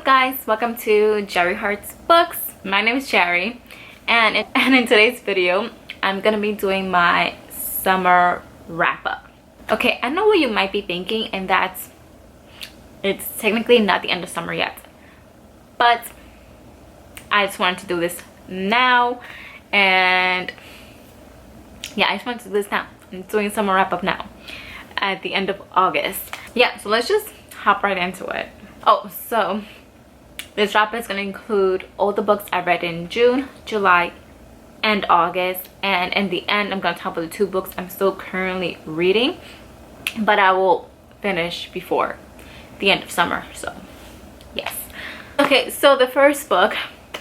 guys? Welcome to Jerry Hearts Books. My name is Yari, and in today's video I'm gonna be doing my summer wrap-up. Okay, I know what you might be thinking, and that's it's technically not the end of summer yet, but I just wanted to do this now. And yeah, I just wanted to do this now. I'm doing summer wrap-up now at the end of August. Yeah, so let's just hop right into it. Oh, so this wrap is going to include all the books I read in June, July, and August. And in the end, I'm going to talk about the 2 books I'm still currently reading, but I will finish before the end of summer. So yes. Okay, so the first book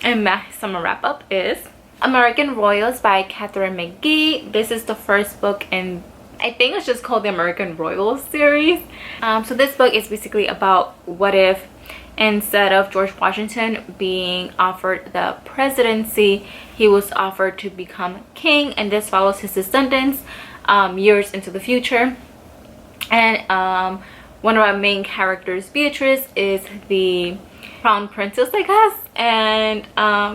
in my summer wrap-up is American Royals by Katharine McGee. This is the first book in, I think it's just called the American Royals series. So this book is basically about what if instead of George Washington being offered the presidency, he was offered to become king, and this follows his descendants years into the future. And one of our main characters, Beatrice, is the crown princess, I guess. And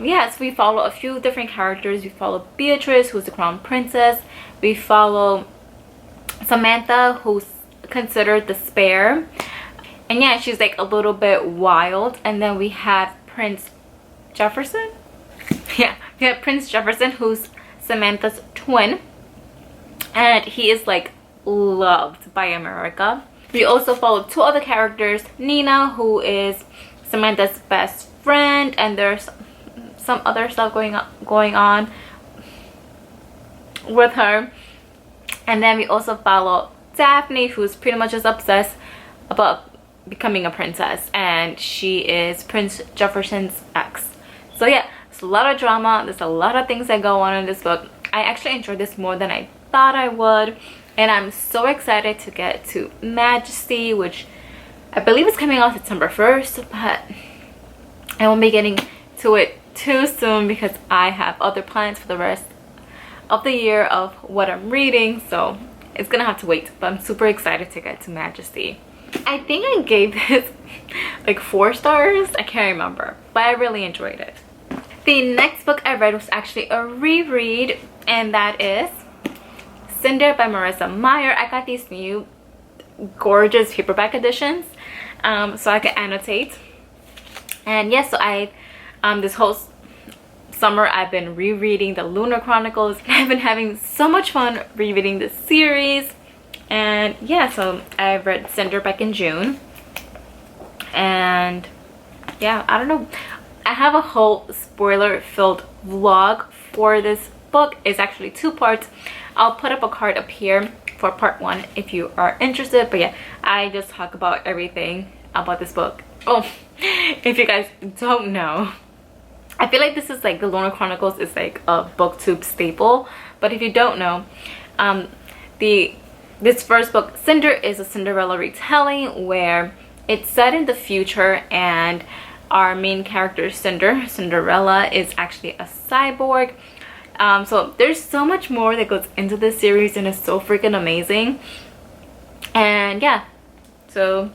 yes, we follow a few different characters. We follow Beatrice, who's the crown princess. We follow Samantha, who's considered the spare, and yeah, she's like a little bit wild. And then we have Prince Jefferson. Yeah, we have Prince Jefferson, who's Samantha's twin, and he is like loved by America. We also follow 2 other characters, Nina, who is Samantha's best friend, and there's some other stuff going on with her. And then we also follow Daphne, who's pretty much just obsessed about becoming a princess, and she is Prince Jefferson's ex. So yeah, there's a lot of drama, there's a lot of things that go on in this book. I actually enjoyed this more than I thought I would, and I'm so excited to get to Majesty, which I believe is coming out September 1st, but I won't be getting to it too soon because I have other plans for the rest of the year of what I'm reading, so it's gonna have to wait. But I'm super excited to get to Majesty. I think I gave this like 4 stars, I can't remember, but I really enjoyed it. The next book I read was actually a reread, and that is Cinder by Marissa Meyer. I got these new gorgeous paperback editions so I can annotate. And yes, so I this whole summer I've been rereading the Lunar Chronicles. I've been having so much fun rereading this series. And yeah, so I read Cinder back in June, and yeah, I don't know, I have a whole spoiler filled vlog for this book. It's actually 2 parts. I'll put up a card up here for part 1 if you are interested. But yeah, I just talk about everything about this book. Oh, if you guys don't know, I feel like this is like the Lunar Chronicles is like a booktube staple, but if you don't know, this first book, Cinder, is a Cinderella retelling where it's set in the future, and our main character Cinderella is actually a cyborg. So there's so much more that goes into this series, and it's so freaking amazing. And yeah, so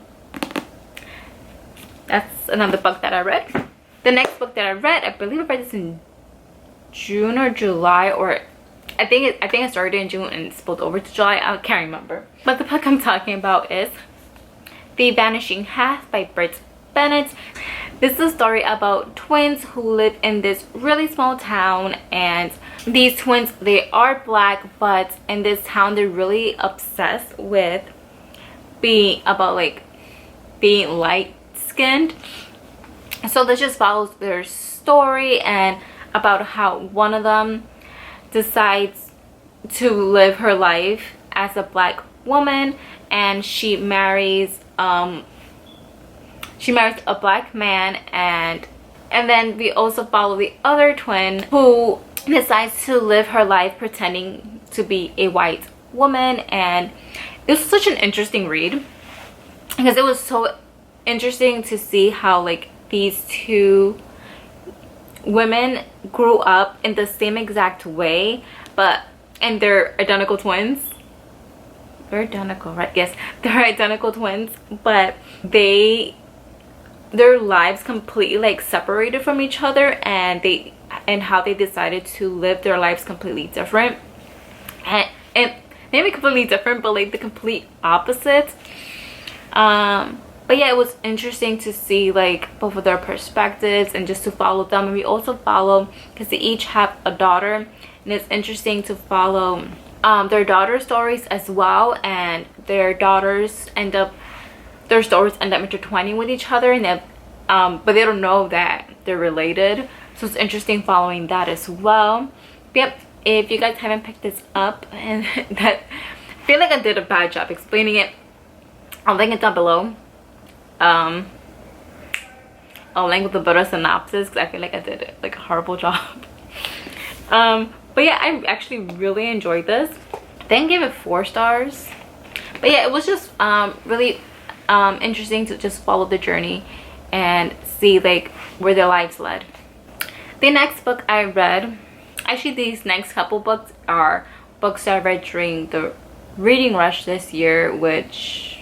that's another book that I read. The next book that I read, I believe I read this in June or July, or I think I started in June and spilled over to July. I can't remember. But the book I'm talking about is The Vanishing Half by Britt Bennett. This is a story about twins who live in this really small town, and these twins, they are black, but in this town they're really obsessed with being light skinned. So this just follows their story, and about how one of them decides to live her life as a black woman, and she marries a black man. And then we also follow the other twin who decides to live her life pretending to be a white woman. And it was such an interesting read because it was so interesting to see how like these 2 women grew up in the same exact way, and they're identical twins. They're identical, right? Yes, they're identical twins, but they their lives completely like separated from each other, and how they decided to live their lives completely different, and maybe completely different, but like the complete opposite. But yeah, it was interesting to see like both of their perspectives and just to follow them. And we also follow, because they each have a daughter, and it's interesting to follow their daughter stories as well, and their stories end up intertwining with each other, and but they don't know that they're related, so it's interesting following that as well. Yep, if you guys haven't picked this up, and that I feel like I did a bad job explaining it, I'll link it down below. I'll link with a better synopsis, because I feel like I did like a horrible job. But yeah, I actually really enjoyed this. Didn't give it 4 stars, but yeah, it was just really interesting to just follow the journey and see like where their lives led. The next book I read, actually these next couple books are books I read during the reading rush this year, which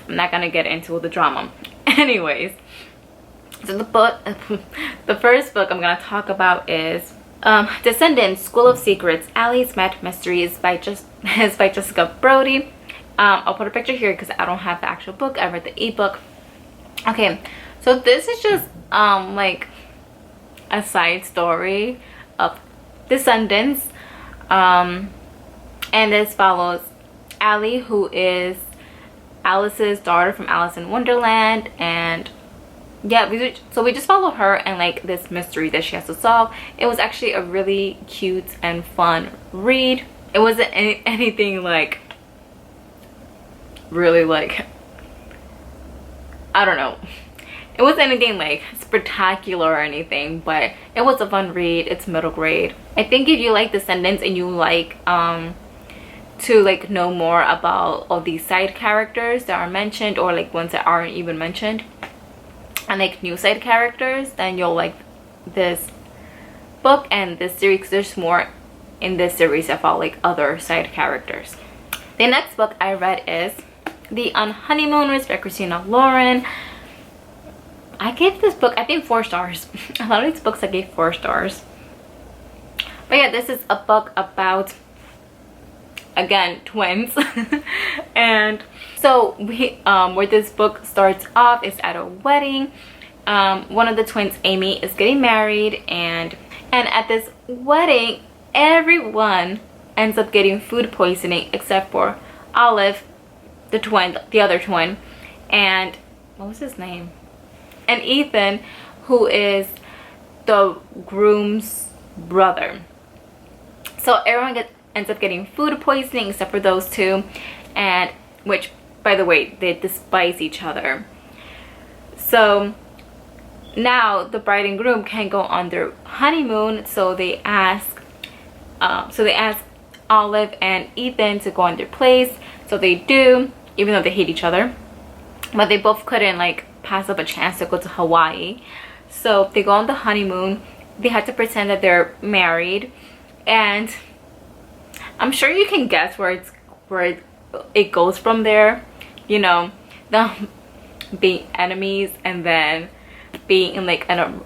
I'm not gonna get into the drama. Anyways, so the first book I'm gonna talk about is Descendants: School of Secrets, Allie's Mad Mysteries by Jessica Brody. I'll put a picture here because I don't have the actual book. I read the ebook. Okay, so this is just like a side story of Descendants, and this follows Allie, who is Alice's daughter from Alice in Wonderland, and yeah, we just follow her and like this mystery that she has to solve. It was actually a really cute and fun read. It wasn't anything like really like, I don't know, it wasn't anything like spectacular or anything, but it was a fun read. It's middle grade. I think if you like Descendants and you like to like know more about all these side characters that are mentioned, or like ones that aren't even mentioned, and like new side characters, then you'll like this book and this series, because there's more in this series about like other side characters. The next book I read is The Unhoneymooners by Christina Lauren. I gave this book, I think, 4 stars. A lot of these books I gave 4 stars. But yeah, this is a book about, again, twins. And so where this book starts off is at a wedding. One of the twins, Amy, is getting married, and at this wedding everyone ends up getting food poisoning except for Olive, the other twin, and what was his name, and Ethan, who is the groom's brother. So everyone ends up getting food poisoning except for those two, and which, by the way, they despise each other. So now the bride and groom can't go on their honeymoon, so they ask Olive and Ethan to go on their place. So they do, even though they hate each other, but they both couldn't like pass up a chance to go to Hawaii. So they go on the honeymoon. They had to pretend that they're married, and I'm sure you can guess where it goes from there. You know, them being enemies and then being in like a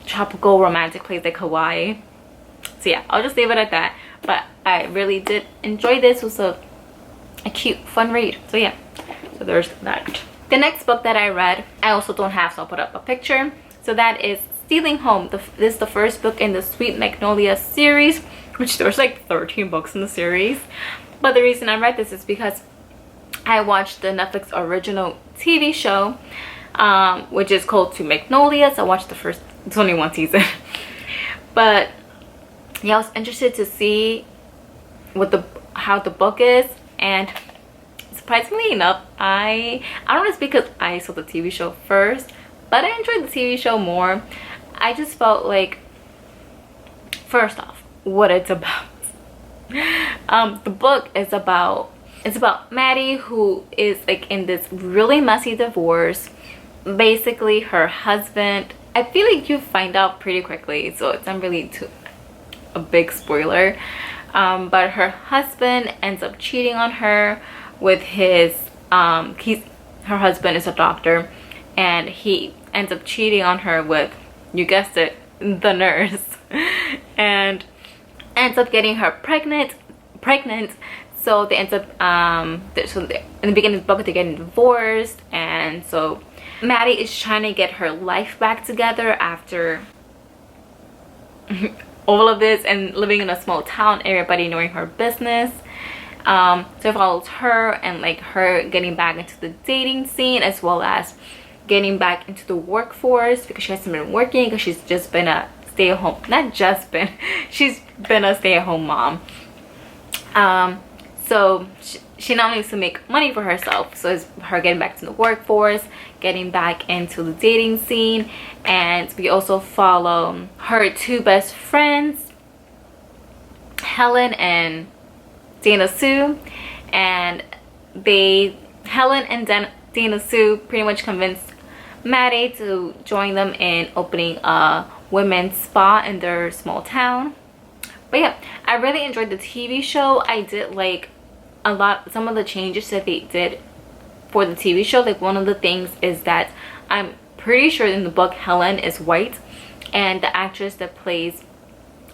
tropical romantic place like Hawaii. So yeah, I'll just leave it at that. But I really did enjoy this. It was a cute, fun read. So yeah, so there's that. The next book that I read, I also don't have, so I'll put up a picture. So that is Stealing Home. This is the first book in the Sweet Magnolia series, which there's like 13 books in the series. But the reason I read this is because I watched the Netflix original TV show, which is called Sweet Magnolia. So I watched the first, it's only 1 season. But yeah, I was interested to see how the book is, and surprisingly enough, I don't know if it's because I saw the TV show first, but I enjoyed the TV show more. I just felt like, first off, what it's about. The book is about, it's about Maddie, who is like in this really messy divorce. Basically, her husband, I feel like you find out pretty quickly, so it's not really a big spoiler, but her husband ends up cheating on her with his her husband is a doctor, and he ends up cheating on her with, you guessed it, the nurse, and ends up getting her pregnant. So they end up in the beginning of the book they're getting divorced, and so Maddie is trying to get her life back together after all of this and living in a small town, everybody knowing her business. So it follows her and like her getting back into the dating scene, as well as getting back into the workforce because she hasn't been working because she's just been a stay-at-home, she's been a stay-at-home mom. So she now needs to make money for herself, so it's her getting back to the workforce, getting back into the dating scene. And we also follow her two best friends, Helen and Dana Sue, and Helen and Dana Sue pretty much convinced Maddie to join them in opening a women's spa in their small town. But yeah, I really enjoyed the TV show. I did like some of the changes that they did for the TV show. Like one of the things is that I'm pretty sure in the book Helen is white, and the actress that plays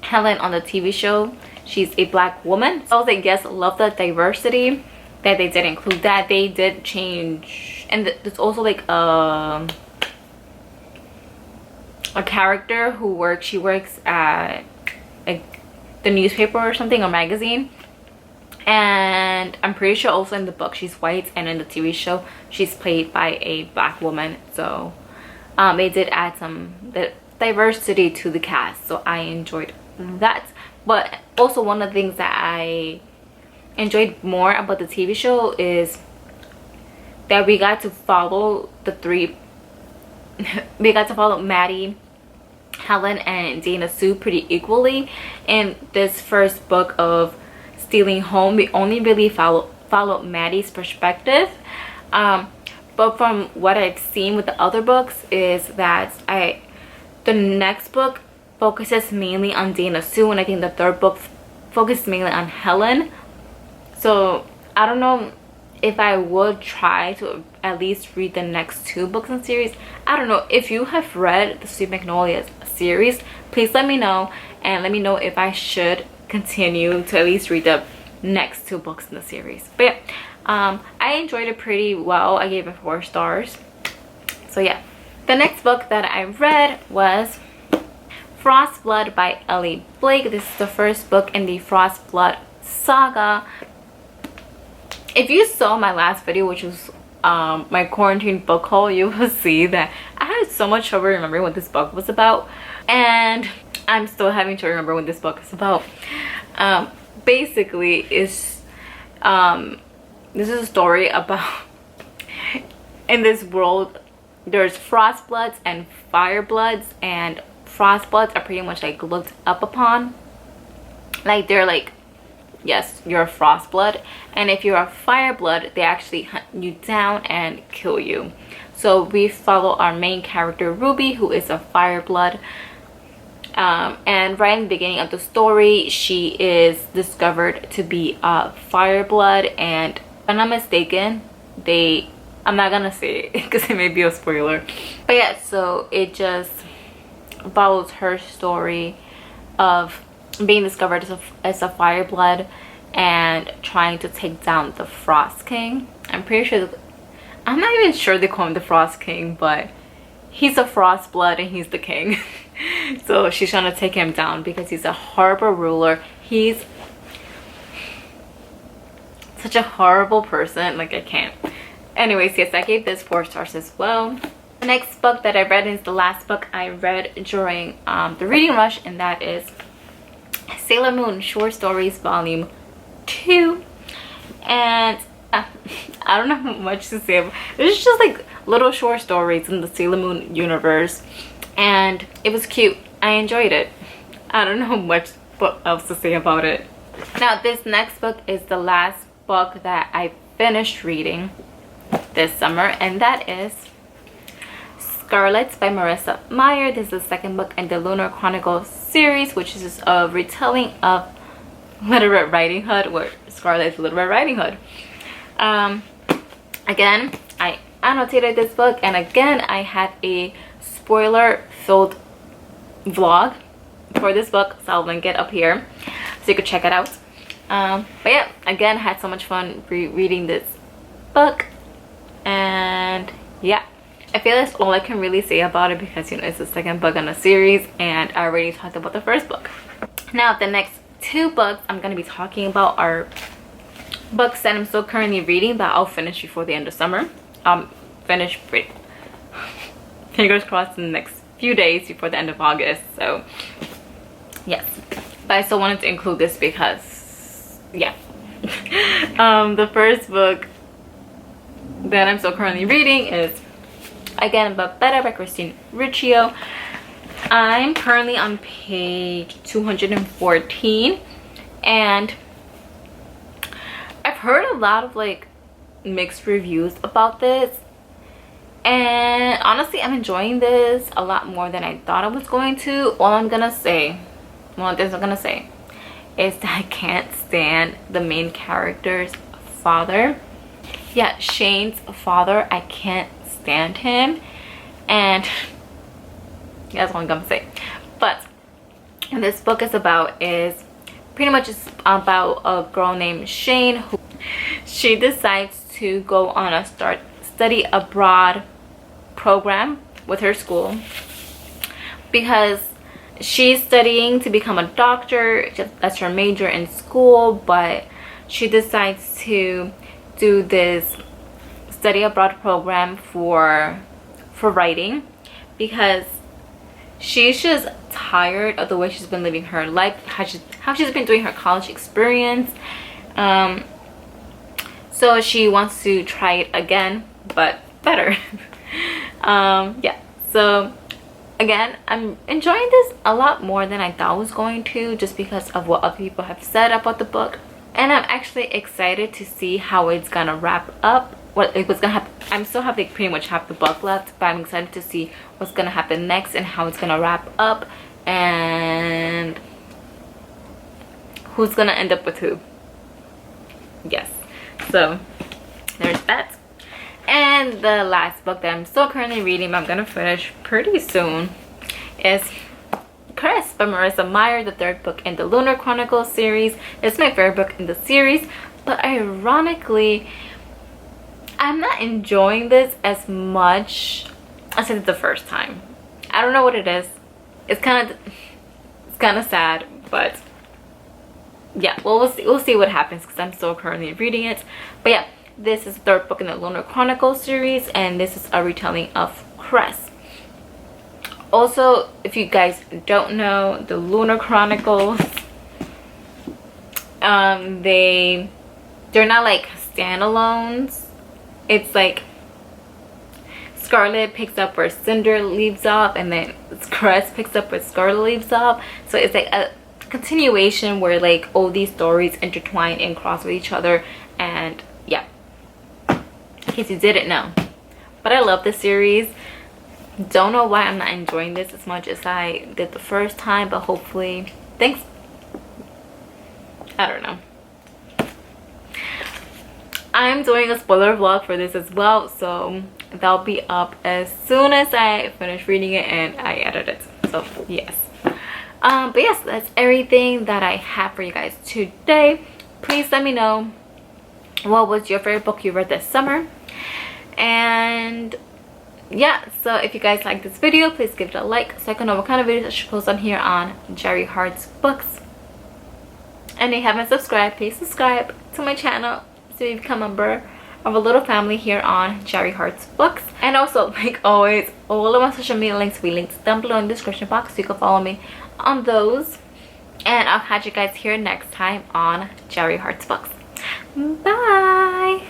Helen on the TV show, she's a black woman. So I was like, yes, love the diversity that they did include that. They did change, and there's also like a character who works at the newspaper or something, or magazine, and I'm pretty sure also in the book she's white, and in the TV show she's played by a black woman. So they did add some diversity to the cast, so I enjoyed that. But also one of the things that I enjoyed more about the TV show is that we got to follow we got to follow Maddie, Helen, and Dana Sue pretty equally. In this first book of Stealing Home, we only really followed Maddie's perspective. But from what I've seen with the other books is that the next book focuses mainly on Dana Sue, and I think the third book focuses mainly on Helen. So I don't know if I would try to at least read the next two books in the series. I don't know. If you have read the Sweet Magnolias series, please let me know, and let me know if I should continue to at least read the next two books in the series. But yeah, I enjoyed it pretty well. I gave it 4 stars. So yeah, the next book that I read was Frostblood by Ellie Blake. This is the first book in the Frostblood saga. If you saw my last video, which was my quarantine book haul, you will see that I had so much trouble remembering what this book was about, and I'm still having to remember what this book is about. Basically, this is a story about in this world there's Frostbloods and Firebloods, and Frostbloods are pretty much like looked up upon, like they're like, yes, you're a Frostblood, and if you're a Fireblood, they actually hunt you down and kill you. So we follow our main character Ruby, who is a Fireblood, and right in the beginning of the story she is discovered to be a Fireblood, and if I'm not mistaken, I'm not gonna say it because it may be a spoiler, but yeah, so it just follows her story of being discovered as a Fireblood and trying to take down the Frost King. I'm pretty sure I'm not even sure they call him the Frost King, but he's a Frostblood and he's the king. So she's trying to take him down because he's a horrible ruler. He's such a horrible person, like I can't. Anyways, yes, I gave this 4 stars as well. The next book that I read is the last book I read during the reading rush, and that is Sailor Moon Short Stories Volume 2. And I don't know much to say. It's just like little short stories in the Sailor Moon universe, and it was cute. I enjoyed it. I don't know much else to say about it. Now this next book is the last book that I finished reading this summer, and that is Scarlet by Marissa Meyer. This is the second book in the Lunar Chronicles series, which is a retelling of Little Red Riding Hood, where Scarlet is Little Red Riding Hood. Again, I annotated this book, and again I had a spoiler filled vlog for this book, so I'll link it up here so you could check it out. But yeah, again, had so much fun reading this book, and yeah, I feel that's all I can really say about it because, you know, it's the second book in a series and I already talked about the first book. Now the next two books I'm going to be talking about are books that I'm still currently reading that I'll finish before the end of summer. Fingers crossed in the next few days before the end of August. So yes, but I still wanted to include this because yeah. The first book that I'm still currently reading is again But Better by Christine Riccio. I'm currently on page 214, and I've heard a lot of like mixed reviews about this, and honestly I'm enjoying this a lot more than I thought I was going to. All I'm gonna say is that I can't stand the main character's father. Yeah, Shane's father. I can't stand him, and that's all I'm gonna say. But what this book is about is pretty much it's about a girl named Shane who she decides to go on a study abroad program with her school because she's studying to become a doctor. That's her major in school, but she decides to do this study abroad program for writing because she's just tired of the way she's been living her life, how she's been doing her college experience. So she wants to try it again, but better. Yeah, so again, I'm enjoying this a lot more than I thought I was going to, just because of what other people have said about the book, and I'm actually excited to see how it's gonna wrap up. What's gonna happen. I still have like pretty much half the book left, but I'm excited to see what's gonna happen next and how it's gonna wrap up and who's gonna end up with who. Yes, so there's that. And the last book that I'm still currently reading, but I'm gonna finish pretty soon, is Chris by Marissa Meyer, the third book in the Lunar Chronicles series. It's my favorite book in the series, but ironically I'm not enjoying this as much as I did the first time. I don't know what it is. It's kind of sad, but yeah, well, we'll see what happens because I'm still currently reading it. But yeah, this is the third book in the Lunar Chronicles series, and this is a retelling of Cress. Also, if you guys don't know, the Lunar Chronicles, they're not like standalones. It's like Scarlet picks up where Cinder leaves off, and then Cress picks up where Scarlet leaves off. So it's like a continuation where like all these stories intertwine and cross with each other. And yeah, in case you didn't know, but I love this series. Don't know why I'm not enjoying this as much as I did the first time, but hopefully, thanks. I don't know. I'm doing a spoiler vlog for this as well, so that'll be up as soon as I finish reading it and I edit it. So yes, but yes, that's everything that I have for you guys today. Please let me know what was your favorite book you read this summer. And yeah, so if you guys like this video, please give it a like so I can know what kind of videos I should post on here on Yari Hearts Books. And if you haven't subscribed, please subscribe to my channel so you become a member of a little family here on Yari Hearts Books. And also, like always, all of my social media links will be linked down below in the description box so you can follow me on those. And I'll catch you guys here next time on Yari Hearts Books. Bye!